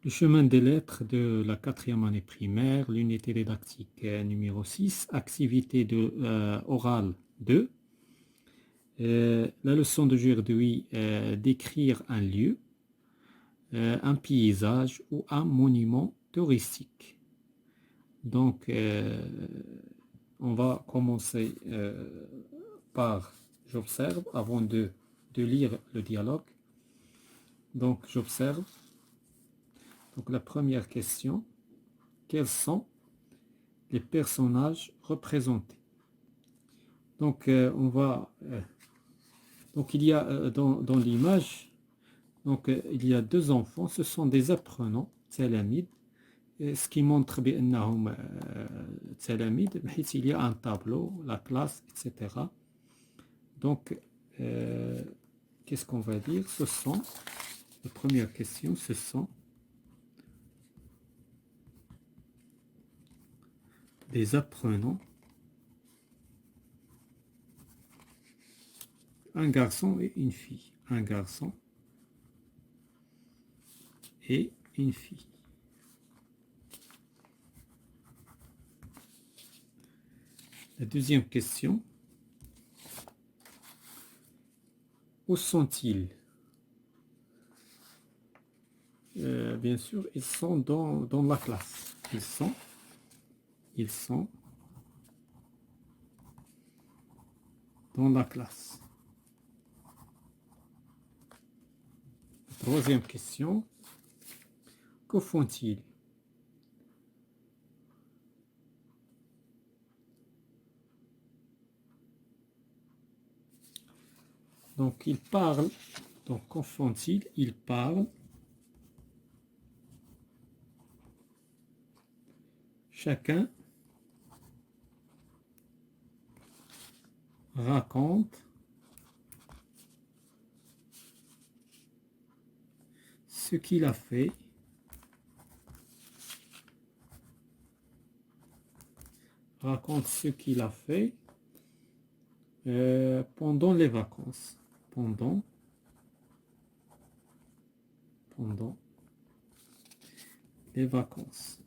Le chemin des lettres de la quatrième année primaire, l'unité didactique numéro 6, activité de orale 2. La leçon d'aujourd'hui, d'écrire un lieu, un paysage ou un monument touristique. Donc, on va commencer par j'observe avant de lire le dialogue. Donc, j'observe. Donc, la première question, quels sont les personnages représentés? Donc, on va... donc, il y a dans l'image, donc, il y a deux enfants, ce sont des apprenants, تلاميذ, ce qui montre بأنهم تلاميذ, بحيث il y a un tableau, la classe, etc. Donc, qu'est-ce qu'on va dire? Ce sont, la première question, ce sont des apprenants, un garçon et une fille, un garçon et une fille. La deuxième question, où sont-ils? Bien sûr, ils sont dans la classe. Ils sont dans la classe. Troisième question, que font-ils? Donc, ils parlent. Donc, que font-ils? Ils parlent. Chacun raconte ce qu'il a fait pendant les vacances. Pendant les vacances.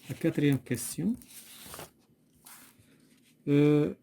La quatrième question. Que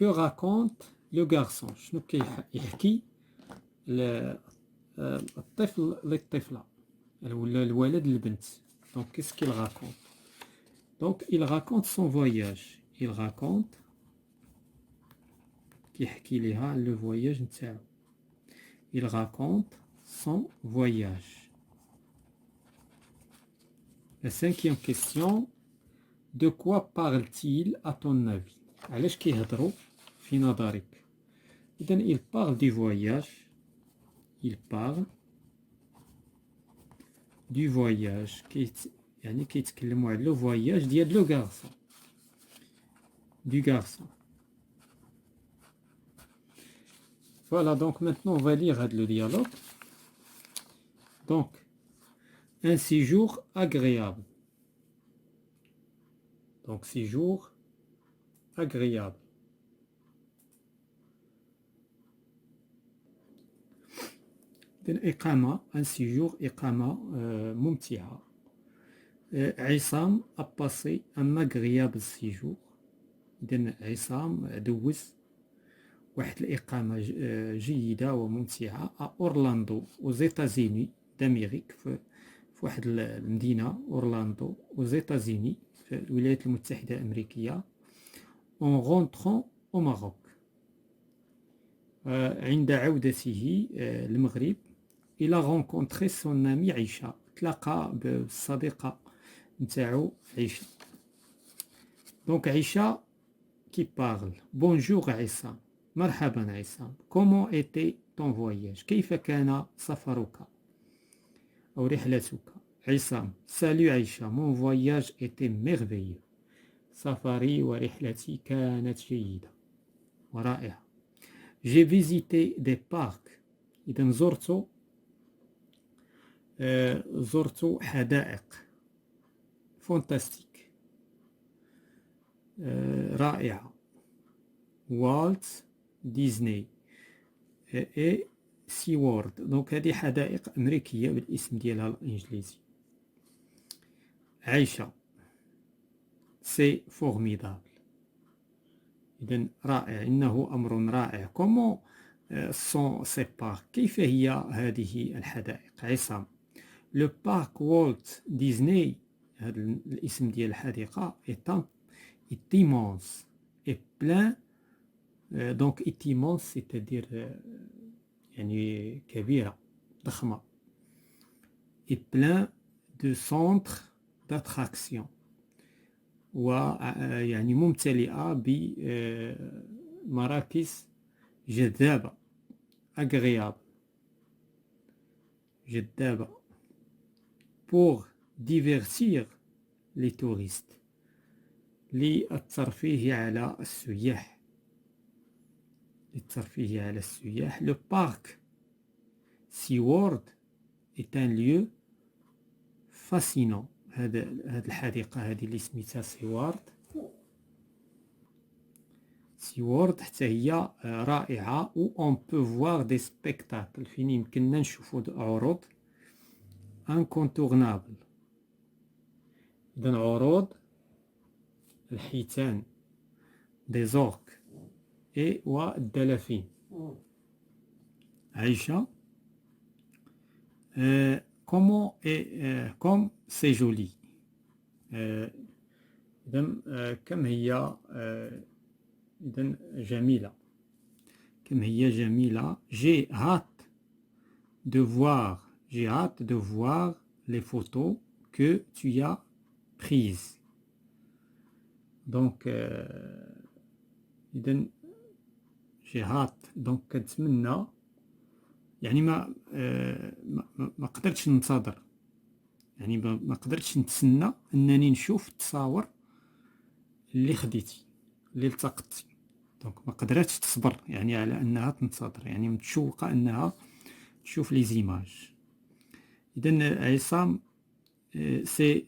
raconte le garçon? شنو كيحكي الطفل للطفلة ولا الولد للبنت. Donc qu'est-ce qu'il raconte? Donc il raconte son voyage. Il raconte كيحكي لها le voyage نتاعو. Il raconte son voyage. La cinquième question. De quoi parle-t-il à ton avis? علاش كيهضروا في نظرك؟ إذن il parle du voyage. Il parle du voyage. يعني كيتكلموا على le voyage ديال le garçon. Du garçon. Voilà, donc maintenant on va lire le dialogue. Donc, un séjour agréable. Donc, séjour agréable. إقامة, un séjour إقامة ممتعة. عصام a passé un agréable séjour. إذن عصام دوز واحد الإقامة جيدة وممتعة à أورلاندو aux États-Unis d'Amérique, في واحد المدينة أورلاندو aux États-Unis في الولايات المتحدة الأمريكية. en rentrant au Maroc. عند عودته المغرب il a rencontré son amie عيشة. تلاقى بالصديقة نتاعو عيشة. donc عيشة qui parle. bonjour عصام. مرحبا عصام. comment était ton voyage? كيف كان سفرك أو رحلتك؟ عصام. salut عيشة. mon voyage était merveilleux. سفري ورحلتي كانت جيدة ورائعة. j'ai visité des parcs. إذن زرت حدائق فانتاستيك رائعة. والت ديزني et سي وورد. دونك هذه حدائق أمريكية بالاسم ديالها الإنجليزي. عايشة سي فورميدابل. إذن رائع، إنه أمر رائع. كومون سون سي بارك؟ كيف هي هذه الحدائق؟ عصام، لو بارك والت ديزني، هذا الاسم ديال الحديقة، est immense et plein. donc est immense c'est-à-dire يعني كبيرة ضخمة. et plein de centres d'attraction، ويعني ممتلئة بمراكز جذابة، agréable، جذابة، pour divertir les touristes، للترفيه على السياح، للترفيه على السياح. Le parc SeaWorld est un lieu fascinant. هذه الحديقة هذه اللي سميتها SeaWorld حتى هي رائعة. و on peut voir des spectacles، فين يمكننا نشوفوا عروض incontournable. إذن عروض الحيتان، des orques والدلافين. عايشة comme c'est joli. إذن كم هي إذن جميلة، كم هي جميلة. j'ai hâte de voir les photos que tu as prises. donc إذن j'ai hâte، donc كنتمنى، يعني ما قدرتش ننتظر، يعني ما قدرتش نتسنى انني نشوف التصاور اللي خديتي، اللي التقطتي. دونك ما قدرتش تصبر يعني على انها تنتظر، يعني متشوقه انها تشوف لي زيماج. اذا عصام،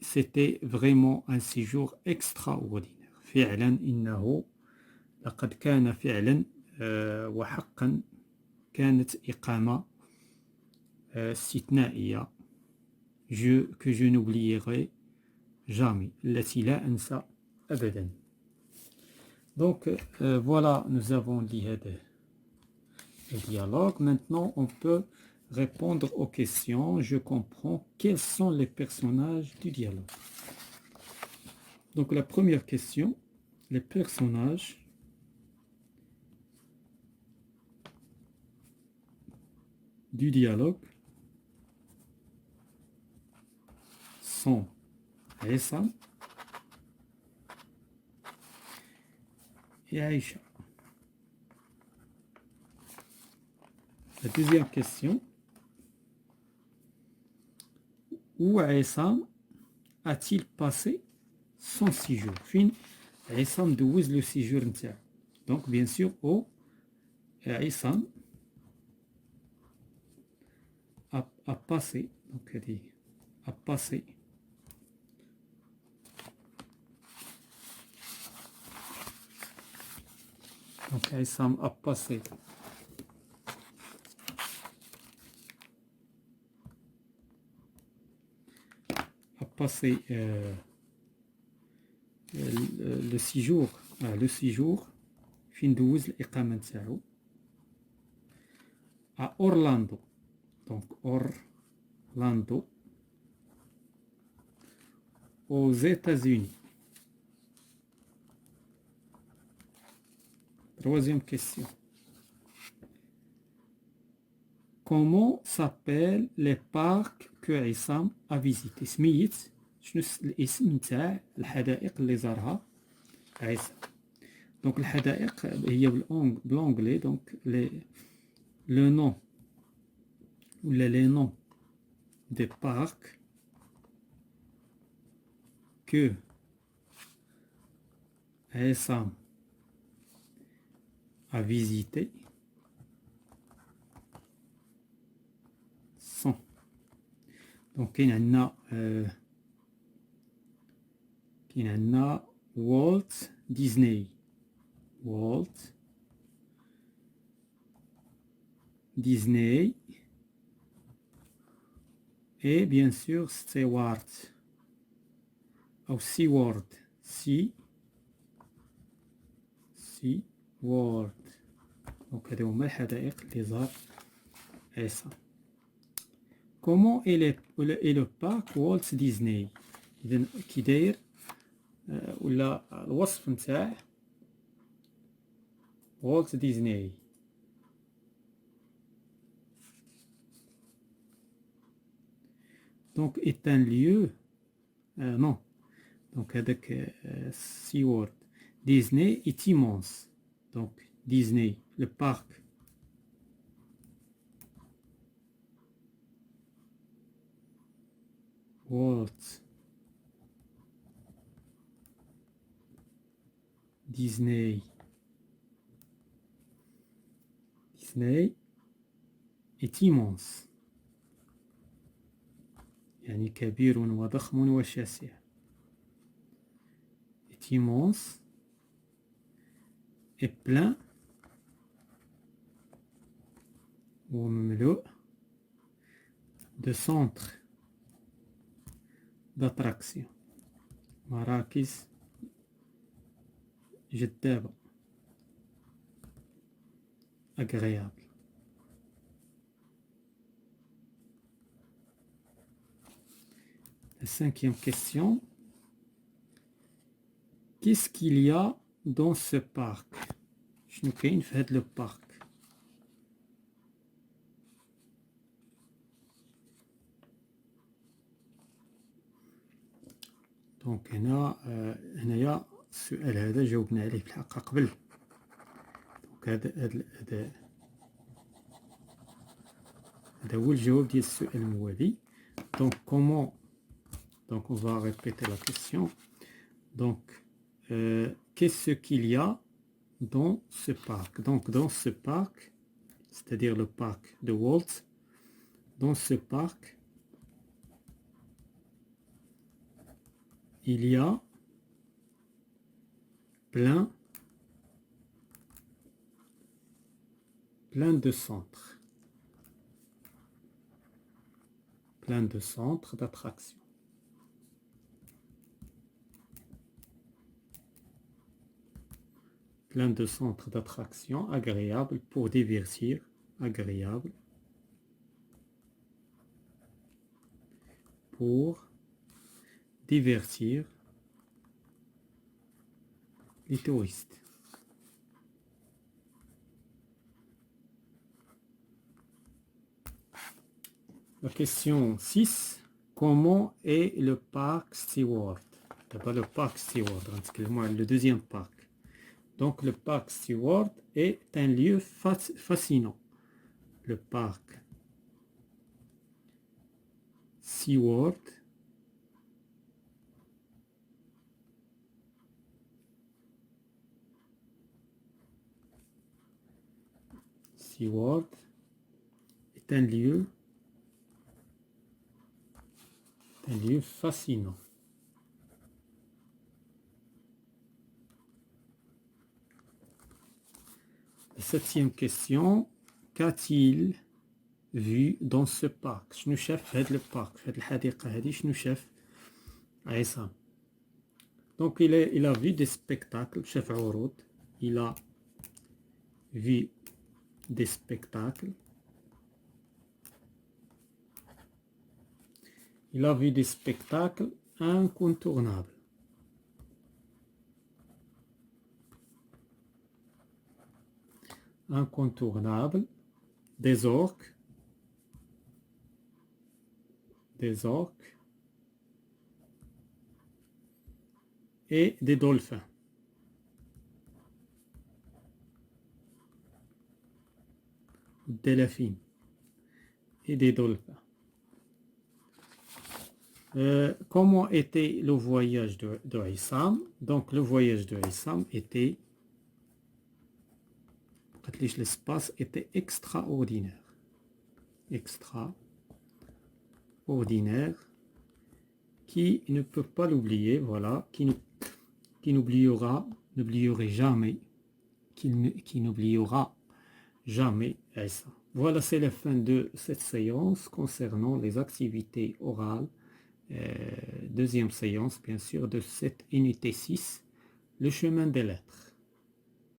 سيتي فريمون ان سيجور اكستراوردينير. فعلا انه لقد كان فعلا وحقا كانت إقامة استثنائية، que je n'oublierai jamais، التي لا أنسى أبدا. Donc voilà, nous avons dit le dialogue. Maintenant on peut répondre aux questions. Je comprends quels sont les personnages du dialogue. Donc la première question, les personnages du dialogue sont Aïssa et Aïcha. La deuxième question, où Aïssa a-t-il passé son séjour? Fin Aïssa مدوز le séjour نتاعو. Donc bien sûr au Aïssa a passé, donc a passé donc Aïssa a passé le séjour فين دوز الإقامة نتاعو à Orlando. Donc Orlando aux États-Unis. Troisième question. Comment s'appellent les parcs que عصام a visité؟ سميت شنو الاسم نتاع الحدائق اللي زارها عصام؟ دونك الحدائق هي بالانجلي، دونك le nom ou les noms des parcs que عصام a visité sont. Donc كاين عندنا والت ديزني، والت Disney et bien sûr Stewart ou SeaWorld. SeaWorld. Donc هذه هما الحدائق اللي زار عيسى. Comment est le parc Walt Disney؟ إذا كي داير ولا الوصف نتاع Walt Disney. Donc est un lieu non. Donc avec SeaWorld. Disney est immense. Donc Disney, le parc. Walt Disney est immense. يعني كبير وضخم وشاسع. Est immense et plein ومملوء de centres d'attraction. مراكز جذابة. Agréable. La cinquième question. Qu'est-ce qu'il y a dans ce parc? شنو كاين في هذا البارك؟ دونك هنايا السؤال هذا جاوبنا عليه في الحلقة قبل. دونك هذا هو الجواب ديال السؤال الموالي. Donc comment, donc on va répéter la question. Donc qu'est-ce qu'il y a dans ce parc? Donc dans ce parc, c'est-à-dire le parc de Walt, dans ce parc il y a plein de centres. Plein de centres d'attraction. Plein de centres d'attraction agréables pour divertir. Agréables pour divertir les touristes. La question 6. Comment est le parc SeaWorld? D'abord le parc SeaWorld, excusez-moi, le deuxième parc. Donc le parc SeaWorld est un lieu fascinant. Le parc SeaWorld est un lieu fascinant. La septième question. Qu'a-t-il vu dans ce parc? شنو شاف في هذا البارك في هذه الحديقة هذه؟ شنو شاف عصام؟ Donc il a vu des spectacles. شاف عروض. Il a vu des spectacles. Il a vu des spectacles incontournables. Incontournables. Des orques. Et des dolphins. Delphines et des dolphins. Comment était le voyage de Issam? Donc le voyage de Issam était, l'espace était extraordinaire. Extraordinaire. Qui ne peut pas l'oublier, voilà, qui n'oublierait jamais, qui n'oubliera jamais Issa. Voilà, c'est la fin de cette séance concernant les activités orales. Deuxième séance, bien sûr, de cette unité 6, le chemin des lettres.